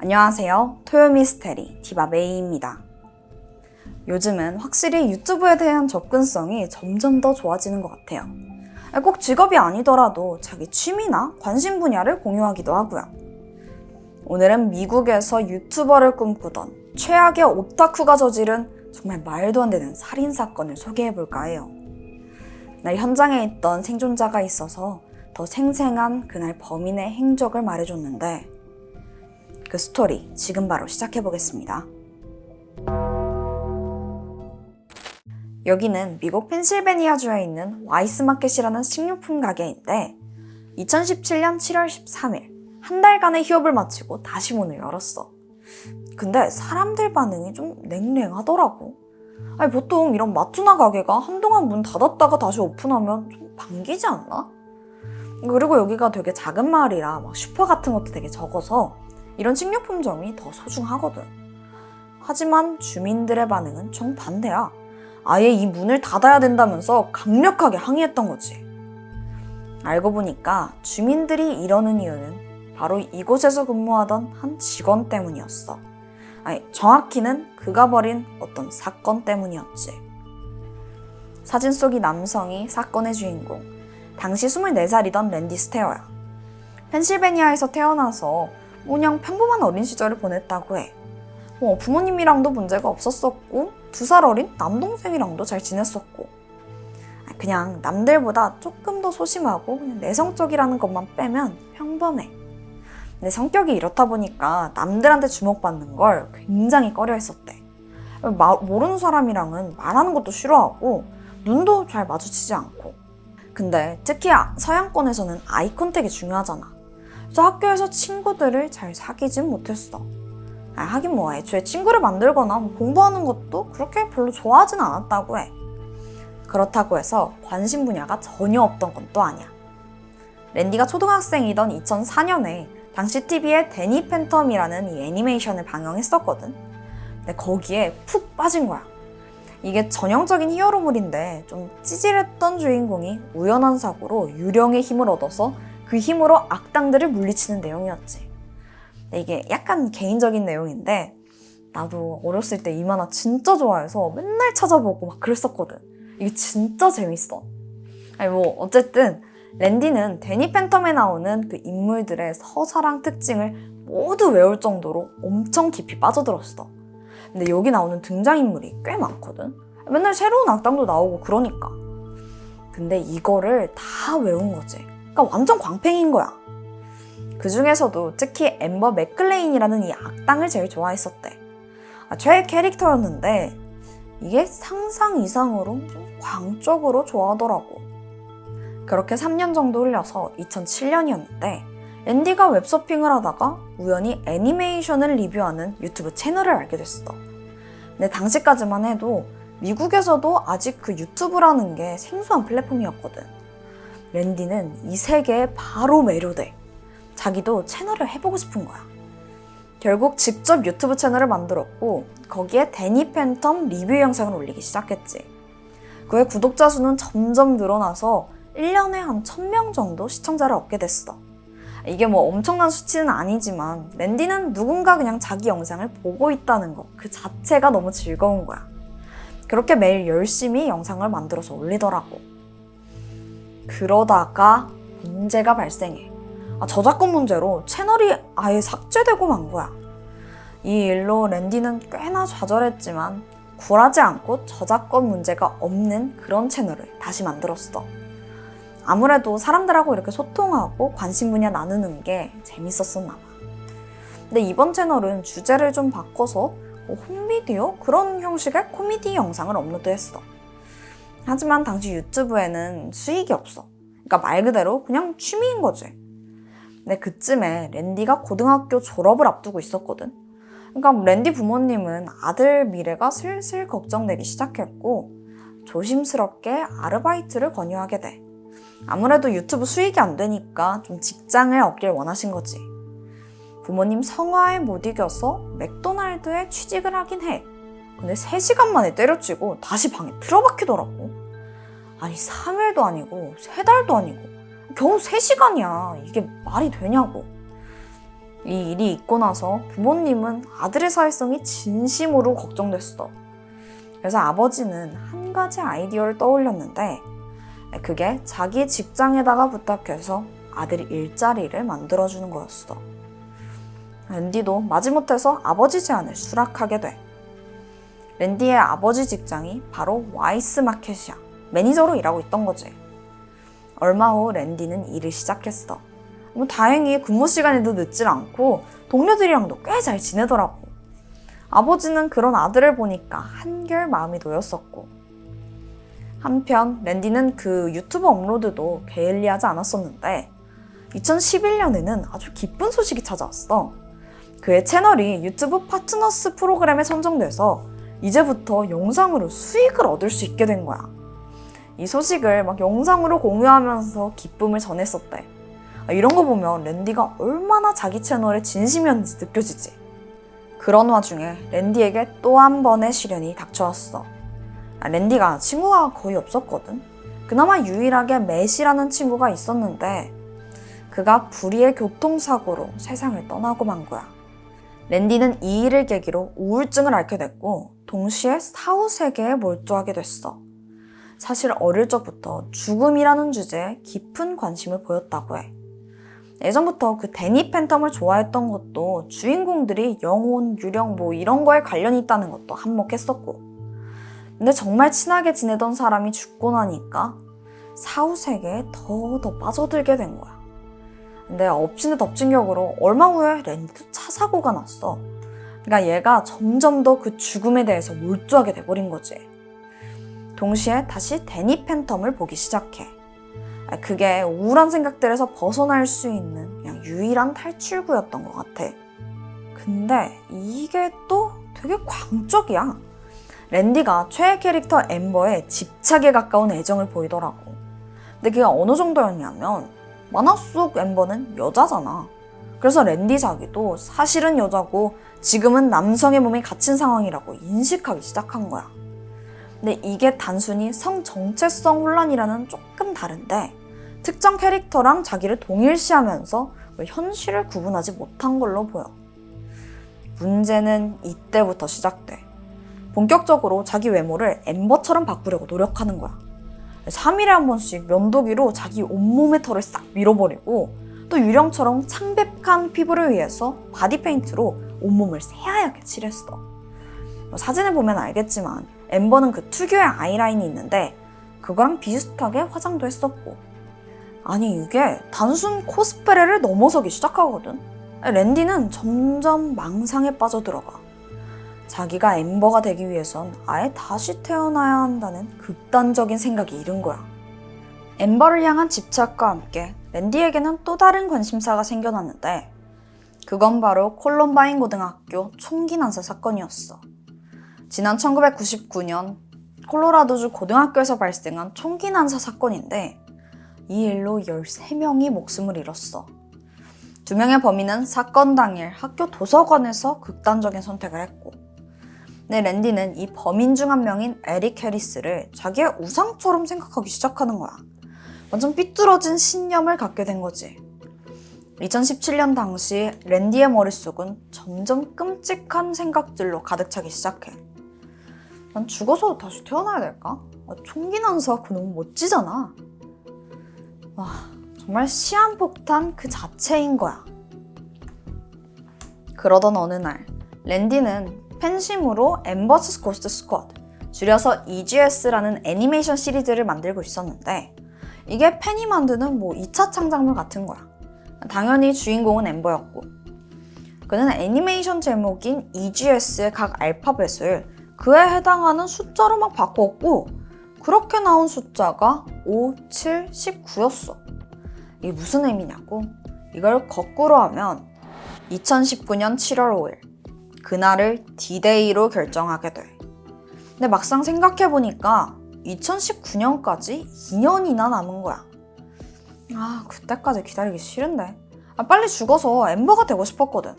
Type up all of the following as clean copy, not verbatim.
안녕하세요. 토요미스테리 디바메이입니다. 요즘은 확실히 유튜브에 대한 접근성이 점점 더 좋아지는 것 같아요. 꼭 직업이 아니더라도 자기 취미나 관심 분야를 공유하기도 하고요. 오늘은 미국에서 유튜버를 꿈꾸던 최악의 오타쿠가 저지른 정말 말도 안 되는 살인사건을 소개해볼까 해요. 날 현장에 있던 생존자가 있어서 더 생생한 그날 범인의 행적을 말해줬는데 그 스토리 지금 바로 시작해보겠습니다. 여기는 미국 펜실베니아주에 있는 와이스마켓이라는 식료품 가게인데 2017년 7월 13일 한 달간의 휴업을 마치고 다시 문을 열었어. 근데 사람들 반응이 좀 냉랭하더라고. 보통 이런 마트나 가게가 한동안 문 닫았다가 다시 오픈하면 좀 반기지 않나? 그리고 여기가 되게 작은 마을이라 막 슈퍼 같은 것도 되게 적어서 이런 식료품점이 더 소중하거든. 하지만 주민들의 반응은 정반대야. 아예 이 문을 닫아야 된다면서 강력하게 항의했던 거지. 알고 보니까 주민들이 이러는 이유는 바로 이곳에서 근무하던 한 직원 때문이었어. 정확히는 그가 벌인 어떤 사건 때문이었지. 사진 속 이 남성이 사건의 주인공, 당시 24살이던 랜디 스테어야. 펜실베니아에서 태어나서 그냥 평범한 어린 시절을 보냈다고 해. 부모님이랑도 문제가 없었었고 2살 어린 남동생이랑도 잘 지냈었고 그냥 남들보다 조금 더 소심하고 그냥 내성적이라는 것만 빼면 평범해. 근데 성격이 이렇다 보니까 남들한테 주목받는 걸 굉장히 꺼려했었대. 모르는 사람이랑은 말하는 것도 싫어하고 눈도 잘 마주치지 않고. 근데 특히 서양권에서는 아이 컨택이 중요하잖아. 그래서 학교에서 친구들을 잘 사귀진 못했어. 하긴 애초에 친구를 만들거나 공부하는 것도 그렇게 별로 좋아하진 않았다고 해. 그렇다고 해서 관심 분야가 전혀 없던 건 또 아니야. 랜디가 초등학생이던 2004년에 당시 TV에 데니 팬텀이라는 이 애니메이션을 방영했었거든. 근데 거기에 푹 빠진 거야. 이게 전형적인 히어로물인데 좀 찌질했던 주인공이 우연한 사고로 유령의 힘을 얻어서 그 힘으로 악당들을 물리치는 내용이었지. 근데 이게 약간 개인적인 내용인데 나도 어렸을 때 이 만화 진짜 좋아해서 맨날 찾아보고 막 그랬었거든. 이게 진짜 재밌어. 어쨌든 랜디는 데니 팬텀에 나오는 그 인물들의 서사랑 특징을 모두 외울 정도로 엄청 깊이 빠져들었어. 근데 여기 나오는 등장인물이 꽤 많거든. 맨날 새로운 악당도 나오고 그러니까. 근데 이거를 다 외운 거지. 그러니까 완전 광팬인 거야. 그 중에서도 특히 앰버 맥클레인이라는 이 악당을 제일 좋아했었대. 최애 캐릭터였는데 이게 상상 이상으로 좀 광적으로 좋아하더라고. 그렇게 3년 정도 흘려서 2007년이었는데 랜디가 웹서핑을 하다가 우연히 애니메이션을 리뷰하는 유튜브 채널을 알게 됐어. 근데 당시까지만 해도 미국에서도 아직 그 유튜브라는 게 생소한 플랫폼이었거든. 랜디는 이 세계에 바로 매료돼. 자기도 채널을 해보고 싶은 거야. 결국 직접 유튜브 채널을 만들었고 거기에 데니 팬텀 리뷰 영상을 올리기 시작했지. 그의 구독자 수는 점점 늘어나서 1년에 한 1000명 정도 시청자를 얻게 됐어. 이게 엄청난 수치는 아니지만 랜디는 누군가 그냥 자기 영상을 보고 있다는 것 그 자체가 너무 즐거운 거야. 그렇게 매일 열심히 영상을 만들어서 올리더라고. 그러다가 문제가 발생해. 저작권 문제로 채널이 아예 삭제되고 만 거야. 이 일로 랜디는 꽤나 좌절했지만 굴하지 않고 저작권 문제가 없는 그런 채널을 다시 만들었어. 아무래도 사람들하고 이렇게 소통하고 관심 분야 나누는 게 재밌었었나 봐. 근데 이번 채널은 주제를 좀 바꿔서 홈비디오? 그런 형식의 코미디 영상을 업로드했어. 하지만 당시 유튜브에는 수익이 없어. 그러니까 말 그대로 그냥 취미인 거지. 근데 그쯤에 랜디가 고등학교 졸업을 앞두고 있었거든. 그러니까 랜디 부모님은 아들 미래가 슬슬 걱정되기 시작했고 조심스럽게 아르바이트를 권유하게 돼. 아무래도 유튜브 수익이 안 되니까 좀 직장을 얻길 원하신 거지. 부모님 성화에 못 이겨서 맥도날드에 취직을 하긴 해. 근데 3시간 만에 때려치고 다시 방에 틀어박히더라고. 아니 3일도 아니고 3달도 아니고 겨우 3시간이야. 이게 말이 되냐고. 이 일이 있고 나서 부모님은 아들의 사회성이 진심으로 걱정됐어. 그래서 아버지는 한 가지 아이디어를 떠올렸는데 그게 자기 직장에다가 부탁해서 아들이 일자리를 만들어주는 거였어. 랜디도 마지못해서 아버지 제안을 수락하게 돼. 랜디의 아버지 직장이 바로 와이스마켓이야. 매니저로 일하고 있던 거지. 얼마 후 랜디는 일을 시작했어. 다행히 근무 시간에도 늦질 않고 동료들이랑도 꽤 잘 지내더라고. 아버지는 그런 아들을 보니까 한결 마음이 놓였었고. 한편 랜디는 그 유튜브 업로드도 게을리하지 않았었는데 2011년에는 아주 기쁜 소식이 찾아왔어. 그의 채널이 유튜브 파트너스 프로그램에 선정돼서 이제부터 영상으로 수익을 얻을 수 있게 된 거야. 이 소식을 막 영상으로 공유하면서 기쁨을 전했었대. 이런 거 보면 랜디가 얼마나 자기 채널에 진심이었는지 느껴지지. 그런 와중에 랜디에게 또 한 번의 시련이 닥쳐왔어. 랜디가 친구가 거의 없었거든. 그나마 유일하게 맷이라는 친구가 있었는데 그가 불의의 교통사고로 세상을 떠나고 만 거야. 랜디는 이 일을 계기로 우울증을 앓게 됐고 동시에 사후 세계에 몰두하게 됐어. 사실 어릴 적부터 죽음이라는 주제에 깊은 관심을 보였다고 해. 예전부터 그 데니 팬텀을 좋아했던 것도 주인공들이 영혼, 유령 뭐 이런 거에 관련이 있다는 것도 한몫했었고. 근데 정말 친하게 지내던 사람이 죽고 나니까 사후 세계에 더 빠져들게 된 거야. 근데 엎친 데 덮친 격으로 얼마 후에 랜디도 차 사고가 났어. 그러니까 얘가 점점 더 그 죽음에 대해서 몰두하게 돼버린 거지. 동시에 다시 데니 팬텀을 보기 시작해. 그게 우울한 생각들에서 벗어날 수 있는 그냥 유일한 탈출구였던 것 같아. 근데 이게 또 되게 광적이야. 랜디가 최애 캐릭터 엠버에 집착에 가까운 애정을 보이더라고. 근데 그게 어느 정도였냐면 만화 속 엠버는 여자잖아. 그래서 랜디 자기도 사실은 여자고 지금은 남성의 몸에 갇힌 상황이라고 인식하기 시작한 거야. 근데 이게 단순히 성 정체성 혼란이라는 조금 다른데 특정 캐릭터랑 자기를 동일시하면서 현실을 구분하지 못한 걸로 보여. 문제는 이때부터 시작돼. 본격적으로 자기 외모를 엠버처럼 바꾸려고 노력하는 거야. 3일에 한 번씩 면도기로 자기 온몸의 털을 싹 밀어버리고 또 유령처럼 창백한 피부를 위해서 바디페인트로 온몸을 새하얗게 칠했어. 사진을 보면 알겠지만 엠버는 그 특유의 아이라인이 있는데 그거랑 비슷하게 화장도 했었고. 아니 이게 단순 코스프레를 넘어서기 시작하거든. 랜디는 점점 망상에 빠져들어가. 자기가 엠버가 되기 위해선 아예 다시 태어나야 한다는 극단적인 생각이 이른 거야. 엠버를 향한 집착과 함께 랜디에게는 또 다른 관심사가 생겨났는데 그건 바로 콜럼바인 고등학교 총기 난사 사건이었어. 지난 1999년 콜로라도주 고등학교에서 발생한 총기 난사 사건인데 이 일로 13명이 목숨을 잃었어. 2명의 범인은 사건 당일 학교 도서관에서 극단적인 선택을 했고 랜디는 이 범인 중 한 명인 에릭 해리스를 자기의 우상처럼 생각하기 시작하는 거야. 완전 삐뚤어진 신념을 갖게 된 거지. 2017년 당시 랜디의 머릿속은 점점 끔찍한 생각들로 가득 차기 시작해. 난 죽어서 다시 태어나야 될까? 총기 난사 그거 너무 멋지잖아. 와, 정말 시한폭탄 그 자체인 거야. 그러던 어느 날 랜디는 팬심으로 엠버스 고스트 스쿼드, 줄여서 EGS라는 애니메이션 시리즈를 만들고 있었는데 이게 팬이 만드는 2차 창작물 같은 거야. 당연히 주인공은 엠버였고 그는 애니메이션 제목인 EGS의 각 알파벳을 그에 해당하는 숫자로 막 바꿨고 그렇게 나온 숫자가 5, 7, 19였어. 이게 무슨 의미냐고? 이걸 거꾸로 하면 2019년 7월 5일 그날을 D-Day로 결정하게 돼. 근데 막상 생각해보니까 2019년까지 2년이나 남은 거야. 그때까지 기다리기 싫은데. 빨리 죽어서 엠버가 되고 싶었거든.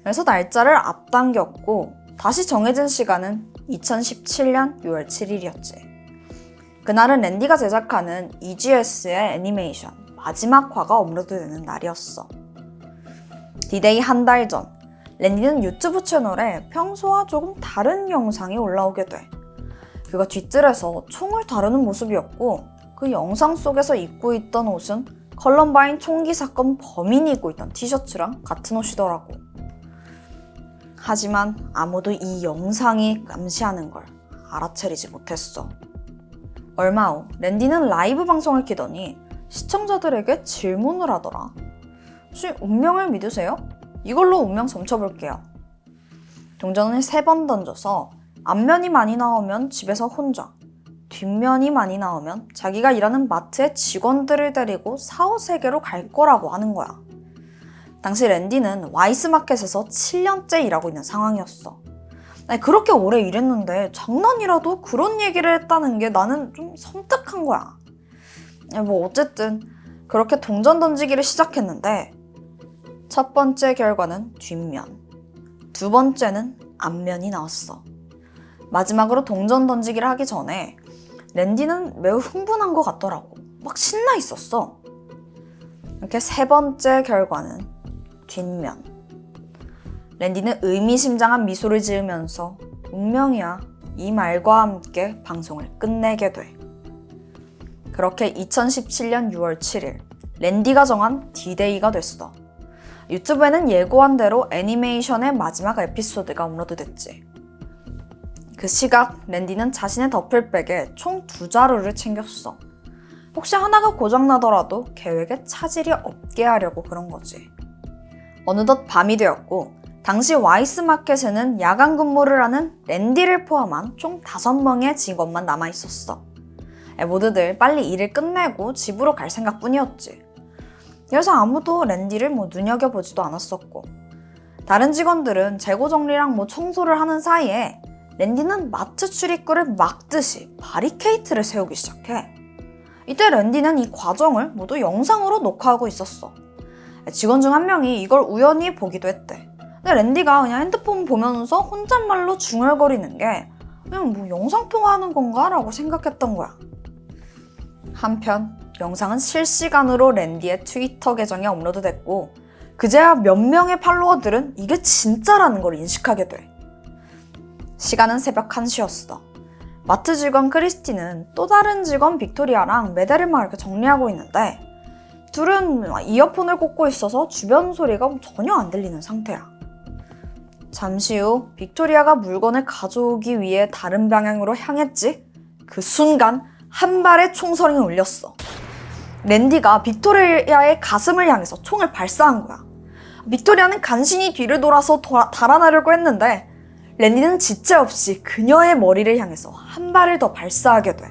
그래서 날짜를 앞당겼고 다시 정해진 시간은 2017년 6월 7일이었지. 그날은 랜디가 제작하는 EGS의 애니메이션 마지막 화가 업로드되는 날이었어. D-Day 한 달 전, 랜디는 유튜브 채널에 평소와 조금 다른 영상이 올라오게 돼. 그가 뒷뜰에서 총을 다루는 모습이었고 그 영상 속에서 입고 있던 옷은 컬럼바인 총기 사건 범인이 입고 있던 티셔츠랑 같은 옷이더라고. 하지만 아무도 이 영상이 감시하는 걸 알아채리지 못했어. 얼마 후 랜디는 라이브 방송을 키더니 시청자들에게 질문을 하더라. 혹시 운명을 믿으세요? 이걸로 운명 점쳐볼게요. 동전을 3번 던져서 앞면이 많이 나오면 집에서 혼자, 뒷면이 많이 나오면 자기가 일하는 마트의 직원들을 데리고 사후세계로 갈 거라고 하는 거야. 당시 랜디는 와이스마켓에서 7년째 일하고 있는 상황이었어. 아니, 그렇게 오래 일했는데 장난이라도 그런 얘기를 했다는 게 나는 좀 섬뜩한 거야. 뭐 어쨌든 그렇게 동전 던지기를 시작했는데 첫 번째 결과는 뒷면, 두 번째는 앞면이 나왔어. 마지막으로 동전 던지기를 하기 전에 랜디는 매우 흥분한 것 같더라고. 막 신나 있었어. 이렇게 3번째 결과는 뒷면. 랜디는 의미심장한 미소를 지으면서 운명이야 이 말과 함께 방송을 끝내게 돼. 그렇게 2017년 6월 7일 랜디가 정한 D-Day가 됐어. 유튜브에는 예고한 대로 애니메이션의 마지막 에피소드가 업로드됐지. 그 시각 랜디는 자신의 더플백에 총 2자루를 챙겼어. 혹시 하나가 고장나더라도 계획에 차질이 없게 하려고 그런 거지. 어느덧 밤이 되었고 당시 와이스마켓에는 야간 근무를 하는 랜디를 포함한 총 5명의 직원만 남아있었어. 모두들 빨리 일을 끝내고 집으로 갈 생각뿐이었지. 그래서 아무도 랜디를 눈여겨보지도 않았었고 다른 직원들은 재고 정리랑 청소를 하는 사이에 랜디는 마트 출입구를 막듯이 바리케이트를 세우기 시작해. 이때 랜디는 이 과정을 모두 영상으로 녹화하고 있었어. 직원 중 한 명이 이걸 우연히 보기도 했대. 근데 랜디가 그냥 핸드폰 보면서 혼잣말로 중얼거리는 게 그냥 영상통화하는 건가? 라고 생각했던 거야. 한편 영상은 실시간으로 랜디의 트위터 계정에 업로드됐고 그제야 몇 명의 팔로워들은 이게 진짜라는 걸 인식하게 돼. 시간은 새벽 1시였어. 마트 직원 크리스티는 또 다른 직원 빅토리아랑 매대를 막 이렇게 정리하고 있는데 둘은 이어폰을 꽂고 있어서 주변 소리가 전혀 안 들리는 상태야. 잠시 후 빅토리아가 물건을 가져오기 위해 다른 방향으로 향했지? 그 순간 한 발의 총성이 울렸어. 랜디가 빅토리아의 가슴을 향해서 총을 발사한 거야. 빅토리아는 간신히 뒤를 돌아서 달아나려고 했는데 랜디는 지체 없이 그녀의 머리를 향해서 한 발을 더 발사하게 돼.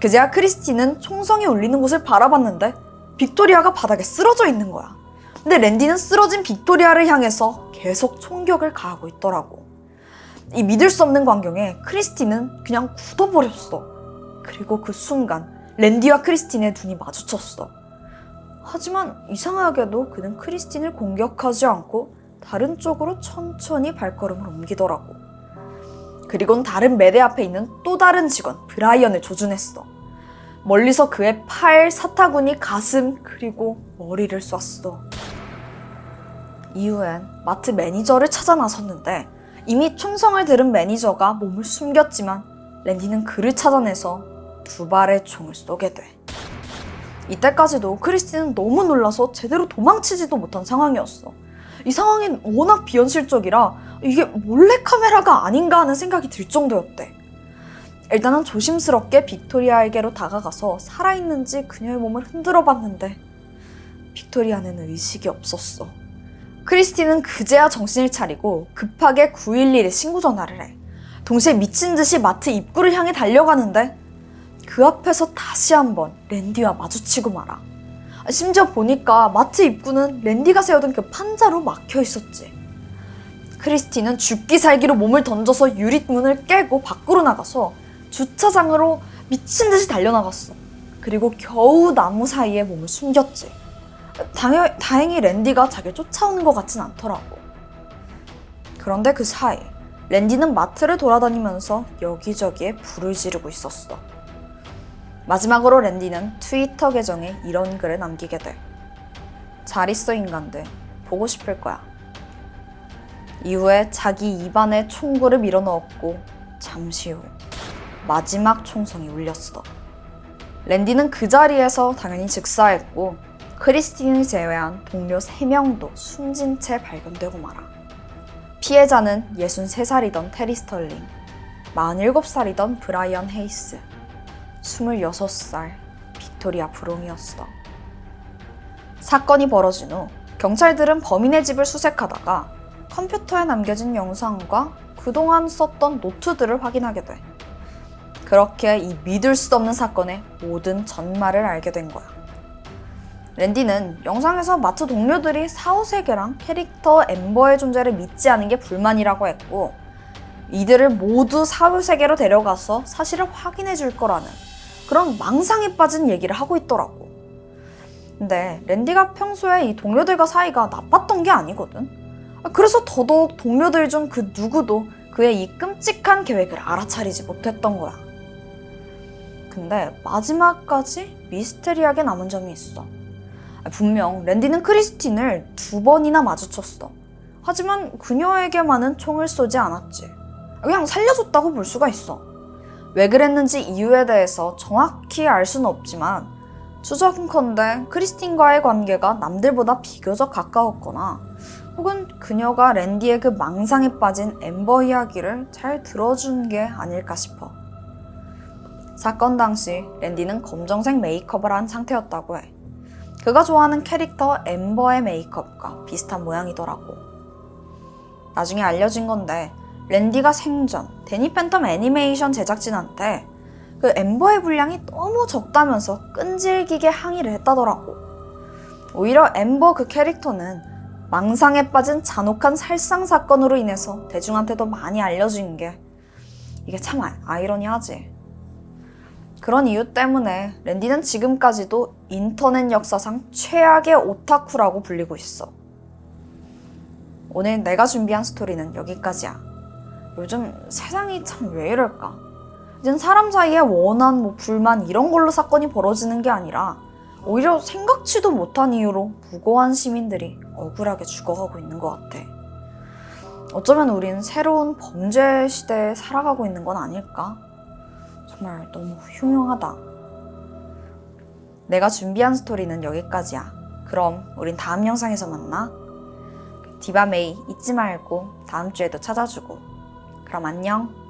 그제야 크리스티는 총성이 울리는 곳을 바라봤는데 빅토리아가 바닥에 쓰러져 있는 거야. 근데 랜디는 쓰러진 빅토리아를 향해서 계속 총격을 가하고 있더라고. 이 믿을 수 없는 광경에 크리스티는 그냥 굳어버렸어. 그리고 그 순간 랜디와 크리스틴의 눈이 마주쳤어. 하지만 이상하게도 그는 크리스틴을 공격하지 않고 다른 쪽으로 천천히 발걸음을 옮기더라고. 그리고는 다른 매대 앞에 있는 또 다른 직원 브라이언을 조준했어. 멀리서 그의 팔, 사타구니, 가슴, 그리고 머리를 쐈어. 이후엔 마트 매니저를 찾아 나섰는데 이미 총성을 들은 매니저가 몸을 숨겼지만 랜디는 그를 찾아내서 2발의 총을 쏘게 돼. 이때까지도 크리스틴은 너무 놀라서 제대로 도망치지도 못한 상황이었어. 이 상황이 워낙 비현실적이라 이게 몰래카메라가 아닌가 하는 생각이 들 정도였대. 일단은 조심스럽게 빅토리아에게로 다가가서 살아있는지 그녀의 몸을 흔들어 봤는데 빅토리아는 의식이 없었어. 크리스틴은 그제야 정신을 차리고 급하게 911에 신고 전화를 해. 동시에 미친 듯이 마트 입구를 향해 달려가는데 그 앞에서 다시 한번 랜디와 마주치고 말아. 심지어 보니까 마트 입구는 랜디가 세우던 그 판자로 막혀 있었지. 크리스티는 죽기 살기로 몸을 던져서 유리문을 깨고 밖으로 나가서 주차장으로 미친 듯이 달려나갔어. 그리고 겨우 나무 사이에 몸을 숨겼지. 다행히 랜디가 자기를 쫓아오는 것 같진 않더라고. 그런데 그 사이 랜디는 마트를 돌아다니면서 여기저기에 불을 지르고 있었어. 마지막으로 랜디는 트위터 계정에 이런 글을 남기게 돼. 잘 있어 인간들. 보고 싶을 거야. 이후에 자기 입안에 총구를 밀어넣었고 잠시 후 마지막 총성이 울렸어. 랜디는 그 자리에서 당연히 즉사했고 크리스틴을 제외한 동료 3명도 숨진 채 발견되고 말아. 피해자는 63살이던 테리 스털링, 47살이던 브라이언 헤이스, 26살 빅토리아 브롱이었어. 사건이 벌어진 후 경찰들은 범인의 집을 수색하다가 컴퓨터에 남겨진 영상과 그동안 썼던 노트들을 확인하게 돼. 그렇게 이 믿을 수 없는 사건의 모든 전말을 알게 된 거야. 랜디는 영상에서 마트 동료들이 사후세계랑 캐릭터 엠버의 존재를 믿지 않은 게 불만이라고 했고 이들을 모두 사후세계로 데려가서 사실을 확인해 줄 거라는 그런 망상에 빠진 얘기를 하고 있더라고. 근데 랜디가 평소에 이 동료들과 사이가 나빴던 게 아니거든. 그래서 더더욱 동료들 중 그 누구도 그의 이 끔찍한 계획을 알아차리지 못했던 거야. 근데 마지막까지 미스테리하게 남은 점이 있어. 분명 랜디는 크리스틴을 2번이나 마주쳤어. 하지만 그녀에게만은 총을 쏘지 않았지. 그냥 살려줬다고 볼 수가 있어. 왜 그랬는지 이유에 대해서 정확히 알 수는 없지만 추정컨대 크리스틴과의 관계가 남들보다 비교적 가까웠거나 혹은 그녀가 랜디의 그 망상에 빠진 엠버 이야기를 잘 들어준 게 아닐까 싶어. 사건 당시 랜디는 검정색 메이크업을 한 상태였다고 해. 그가 좋아하는 캐릭터 엠버의 메이크업과 비슷한 모양이더라고. 나중에 알려진 건데 랜디가 생전 데니 팬텀 애니메이션 제작진한테 그 엠버의 분량이 너무 적다면서 끈질기게 항의를 했다더라고. 오히려 엠버 그 캐릭터는 망상에 빠진 잔혹한 살상 사건으로 인해서 대중한테도 많이 알려진 게 이게 참 아이러니하지. 그런 이유 때문에 랜디는 지금까지도 인터넷 역사상 최악의 오타쿠라고 불리고 있어. 오늘 내가 준비한 스토리는 여기까지야. 요즘 세상이 참 왜 이럴까? 이젠 사람 사이에 원한, 불만 이런 걸로 사건이 벌어지는 게 아니라 오히려 생각지도 못한 이유로 무고한 시민들이 억울하게 죽어가고 있는 것 같아. 어쩌면 우린 새로운 범죄 시대에 살아가고 있는 건 아닐까? 정말 너무 흉흉하다. 내가 준비한 스토리는 여기까지야. 그럼 우린 다음 영상에서 만나. 디바메이 잊지 말고 다음 주에도 찾아주고. 그럼 안녕.